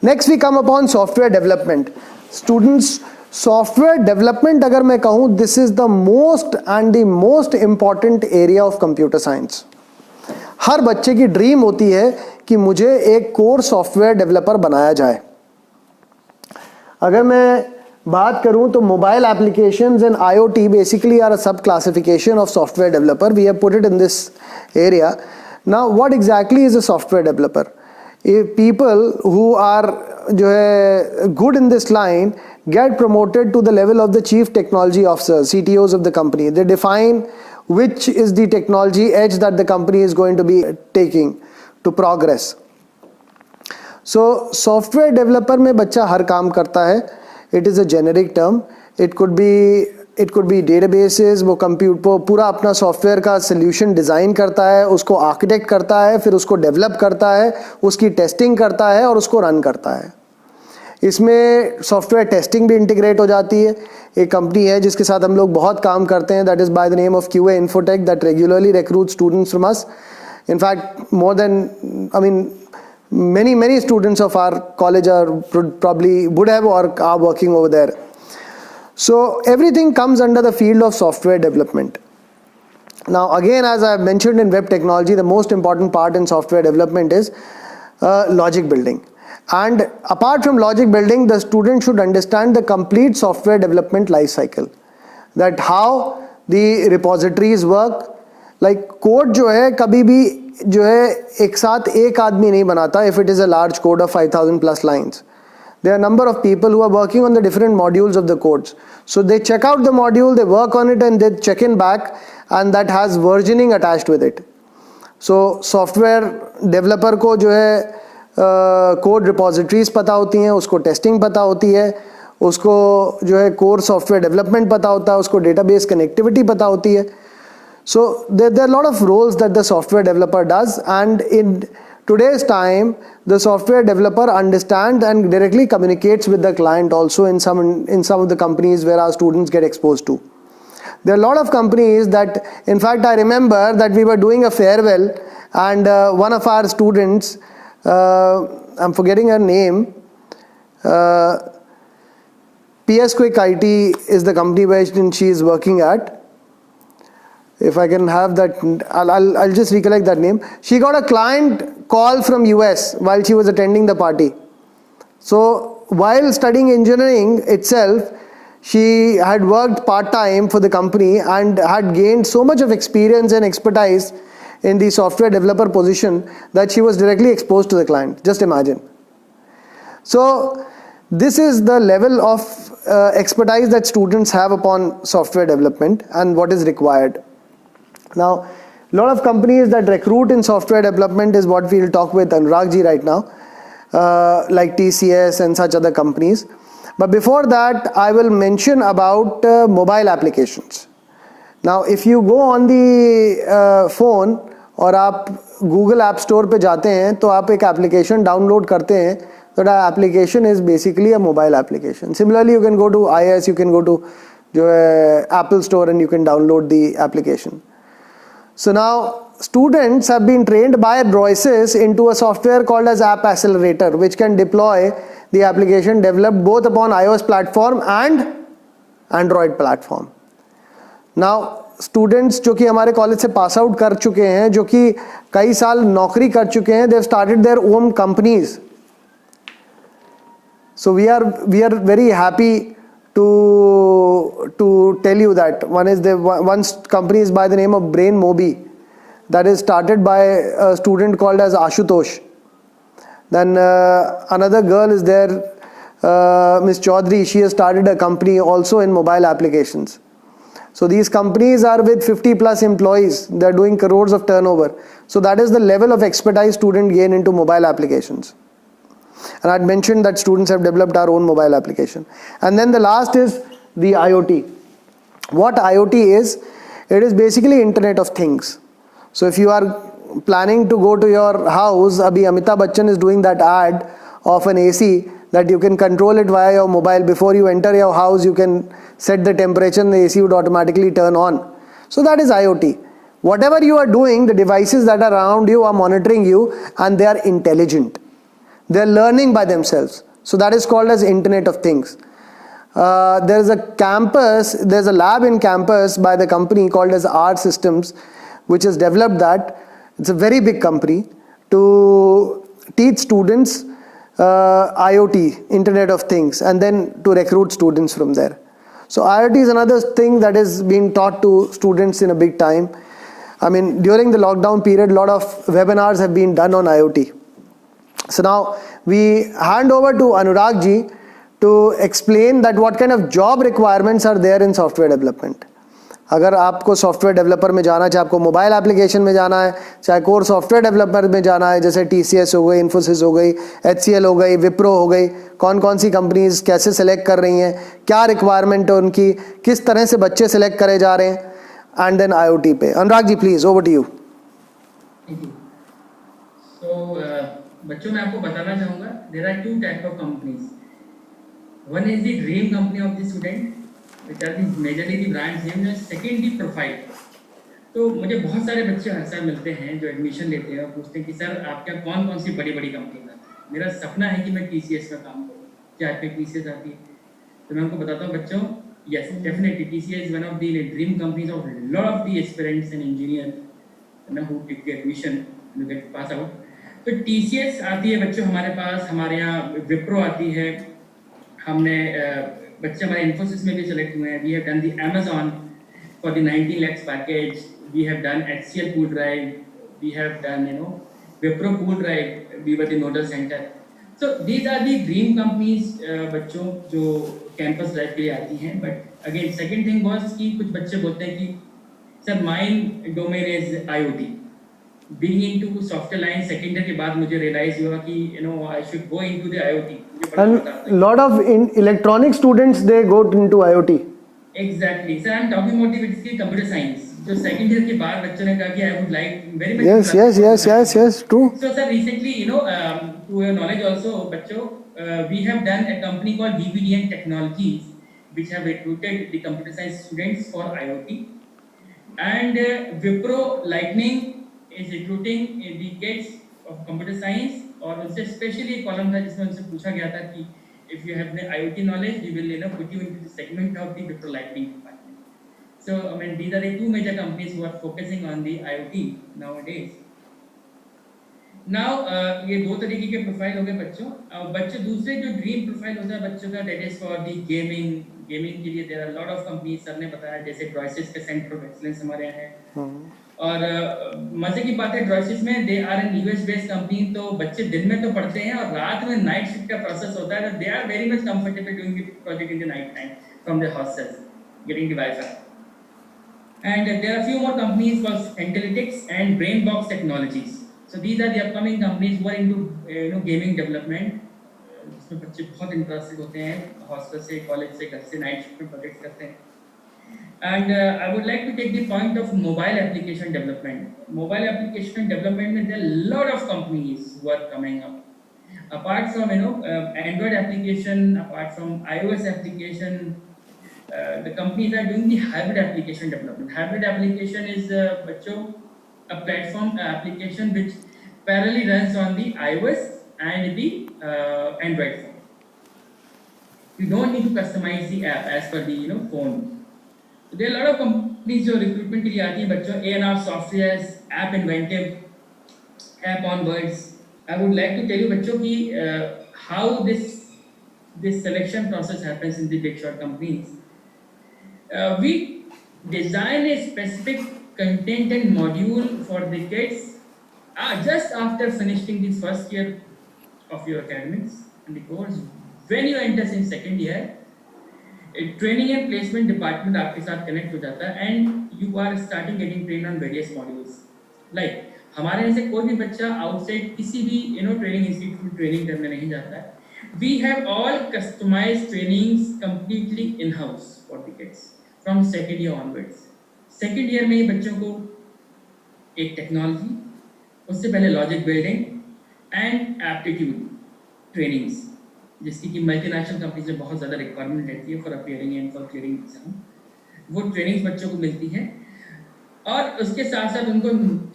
Next we come upon software development. Students, software development अगर मैं कहूँ, this is the most and the most important area of computer science. हर बच्चे की dream होती है कि मुझे एक कोर सॉफ्टवेयर डेवलपर बनाया जाए. अगर मैं बात करूं तो mobile applications and IoT basically are a sub classification of software developer. We have put it in this area. Now what exactly is a software developer? People who are जो है good in this line get promoted to the level of the chief technology officers, CTOs of the company. They define which is the technology edge that the company is going to be taking to progress. So software developer में बच्चा हर काम करता है. It is a generic term. It could be databases. वो पूरा अपना software का solution design करता है, उसको आर्किटेक्ट करता है, फिर उसको डेवलप करता है, उसकी टेस्टिंग करता है और उसको रन करता है. इसमें सॉफ्टवेयर टेस्टिंग भी इंटीग्रेट हो जाती है. एक कंपनी है जिसके साथ हम लोग बहुत काम करते हैं, that is by the name of QA Infotech, that regularly recruit students from us. In fact, more than, I mean, many students of our college are probably would have or are working over there. So everything comes under the field of software development. Now again, as I have mentioned in web technology, the most important part in software development is logic building. And apart from logic building, the student should understand the complete software development life cycle. That how the repositories work. Like code जो है कभी भी जो है एक साथ एक आदमी नहीं बनाता. If it is a large code of 5,000 plus lines, there are a number of people who are working on the different modules of the codes. So they check out the module, they work on it, and they check in back, and that has versioning attached with it. So software developer को जो है code repositories पता होती हैं, उसको testing पता होती है, उसको जो है कोर सॉफ्टवेयर डेवलपमेंट पता होता है, उसको डेटाबेस कनेक्टिविटी पता होती है. So there are a lot of roles that the software developer does, and in today's time the software developer understands and directly communicates with the client also in some of the companies where our students get exposed to. There are a lot of companies that, in fact, I remember that we were doing a farewell, and one of our students, I'm forgetting her name, PS Quick IT is the company where she is working at. If I can have that, I'll just recollect that name. She got a client call from US while she was attending the party. So while studying engineering itself, she had worked part-time for the company and had gained so much of experience and expertise in the software developer position that she was directly exposed to the client. Just imagine. So this is the level of expertise that students have upon software development and what is required. Now, a lot of companies that recruit in software development is what we'll talk with Anurag ji right now, like TCS and such other companies. But before that, I will mention about mobile applications. Now, if you go on the phone और आप Google App Store पे जाते हैं तो आप एक application download करते हैं, तो that application is basically a mobile application. Similarly, you can go to iOS, you can go to जो है Apple Store and you can download the application. So now students have been trained by Broisis into a software called as App Accelerator, which can deploy the application developed both upon iOS platform and Android platform. Now students जो कि हमारे college से pass out कर चुके हैं, जो कि कई साल नौकरी कर चुके हैं, they have started their own companies. So we are very happy to tell you that one company is by the name of BrainMobi, that is started by a student called as Ashutosh. Then another girl is there, Miss Chaudhary. She has started a company also in mobile applications. So these companies are with 50 plus employees. They are doing crores of turnover. So that is the level of expertise student gain into mobile applications. And I had mentioned that students have developed our own mobile application. And then the last is the IoT. What IoT is? It is basically Internet of Things. So if you are planning to go to your house, abhi Amitabh Bachchan is doing that ad of an AC that you can control it via your mobile. Before you enter your house, you can set the temperature and the AC would automatically turn on. So that is IoT. Whatever you are doing, the devices that are around you are monitoring you and they are intelligent. They're learning by themselves. So that is called as Internet of Things. There's a lab in campus by the company called as R Systems, which has developed that. It's a very big company to teach students IoT, Internet of Things, and then to recruit students from there. So IoT is another thing that is being taught to students in a big time. I mean, during the lockdown period, a lot of webinars have been done on IoT. So now we hand over to Anurag ji to explain that what kind of job requirements are there in software development. अगर आपको software developer में जाना है, चाहे आपको mobile application में जाना है, चाहे कोर सॉफ्टवेयर डेवलपर में जाना है, जैसे TCS हो गई, इन्फोसिस हो गई, HCL हो गई, विप्रो हो गई, कौन कौन सी कंपनीज कैसे सिलेक्ट कर रही हैं, क्या रिक्वायरमेंट है उनकी, किस तरह से बच्चे सिलेक्ट करे जा रहे हैं, एंड देन IoT पे. Anurag ji please, over to you. बच्चों मैं आपको बताना चाहूँगा, there are two type of companies. One is the dream company of the student, which are the majorly the brands name, and second the profile. तो मुझे बहुत सारे बच्चे हर साल मिलते हैं जो एडमिशन लेते हैं और पूछते हैं कि सर आपके यहाँ कौन कौन सी बड़ी बड़ी कंपनी है. मेरा सपना है कि मैं TCS का काम करूँ. क्या आप पे TCS आती है? तो मैं आपको बताता हूँ बच्चों, yes definitely TCS is one of the dream companies of lot of the aspirants and engineer who take the admission and get pass out. तो TCS आती है बच्चों हमारे पास, हमारे यहाँ विप्रो आती है, हमने बच्चे हमारे इन्फोसिस में भी सेलेक्ट हुए हैं. We have done the Amazon for the 19 lakhs package. We have done HCL pool drive. We have done Wipro pool drive. We were the nodal centre. So these are the dream companies बच्चों जो campus drive के लिए आती हैं. But again second thing was कि कुछ बच्चे बोलते हैं कि sir mine domain is IoT. Being into software line second year के बाद मुझे realize हुआ कि I should go into the IoT. And lot of electronic students they go into IoT. Exactly. So I'm talking about the computer science. जो second year के बाद बच्चों ने कहा कि I would like very much. Yes, true. So sir recently to your knowledge also बच्चों we have done a company called VPDN Technologies which have recruited the computer science students for IoT, and Wipro Lightning is recruiting the kids of computer science. और उनसे specially एक column था जिसमें उनसे पूछा गया था कि if you have the IoT knowledge we will put you into the segment of the Wipro Lightning department. So I mean these are the two major companies who are focusing on the IoT nowadays. Now ये दो तरीके के profile हो गए बच्चों. बच्चे दूसरे जो ड्रीम प्रोफाइल होता है बच्चों का, that is for the gaming के लिए there are lot of companies. Sir ने बताया जैसे ड्रॉयसिस का सेंटर ऑफ एक्सीलेंस हमारे यहाँ है. और मजे की बात है ड्रॉयसिस में they are an US based company. तो बच्चे दिन में तो पढ़ते हैं और रात में नाइट शिफ्ट का प्रोसेस होता है. They are very much comfortable doing the project in the night time from their hostels getting the wifi. And there are few more companies for Intellytics and BrainBox technologies. So these are the upcoming companies who are into gaming development, जिसमें बच्चे बहुत interested होते हैं. Hostel से, college से, घर से night shift में प्रोजेक्ट करते हैं. And I would like to take the point of mobile application development. Mobile application development, there are a lot of companies who are coming up. Apart from Android application, apart from iOS application, the companies are doing the hybrid application development. Hybrid application is a platform application which parallelly runs on the iOS and the Android phone. You don't need to customize the app as per the phone. So there are a lot of companies जो recruitment के लिए आती हैं बच्चों. A&R Softwares, App Inventive, App Onwards. I would like to tell you बच्चों कि how this selection process happens in the big shot companies. We design a specific content and module for the kids just after finishing the first year of your academics and the course. When you enter in second year, training and placement department आपके साथ connect हो जाता है and you are starting getting train on various modules. Like हमारे यहाँ से कोई भी बच्चा आउटसाइड किसी भी ट्रेनिंग इंस्टीट्यूट में ट्रेनिंग करने नहीं जाता है. We have all customised trainings completely in house for the kids from second year onwards. Second year में ही बच्चों को एक टेक्नोलॉजी, उससे पहले logic building and aptitude trainings, जिसकी कि मल्टीनेशनल कंपनीज में बहुत ज़्यादा रिक्वायरमेंट रहती है for appearing and for clearing exam. वो ट्रेनिंग्स बच्चों को मिलती है और उसके साथ साथ उनको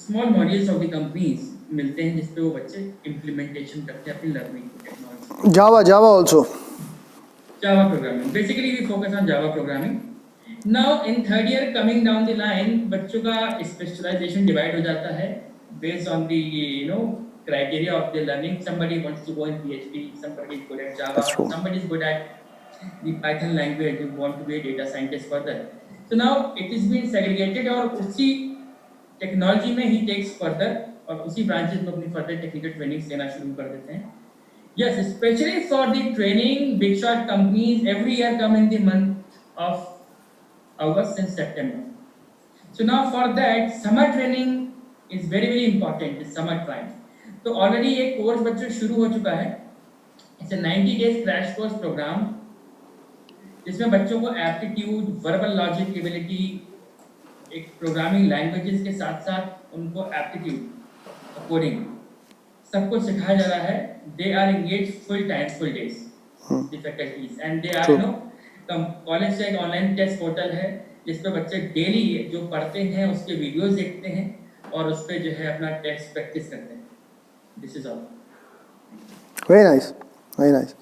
small modules of the companies मिलते हैं जिसपे वो बच्चे इम्प्लीमेंटेशन करते हैं अपनी learning technology. Java also. Java programming. Basically, we focus on Java programming. Now, in third year, coming down the line, बच्चों का specialization divide हो जाता है based on the criteria of the learning. Somebody wants to go in PHP, somebody is good at Java, That's true. somebody is good at the Python language. You want to be a data scientist further. So now it is being segregated और उसी technology में ही takes further और उसी branches में अपनी further technical trainings देना शुरू कर देते हैं। Yes, especially for the training, big shot companies every year come in the month of August and September. So now for that, summer training is very important. The summer time. तो already एक course बच्चों शुरू हो चुका है। It's a 90 days crash course program जिसमें बच्चों को एप्टीट्यूड, वर्बल लॉजिक एबिलिटी, एक प्रोग्रामिंग लैंग्वेजेस के साथ साथ उनको एप्टीट्यूड, कोडिंग सब कुछ सिखाया जा रहा है। They are engage full time full days the faculties and they are college का एक ऑनलाइन टेस्ट पोर्टल है जिसपे बच्चे डेली जो पढ़ते हैं उसके वीडियोस देखते हैं और उस पे जो है अपना टेस्ट प्रैक्टिस करते हैं। This is all. Very nice, very nice.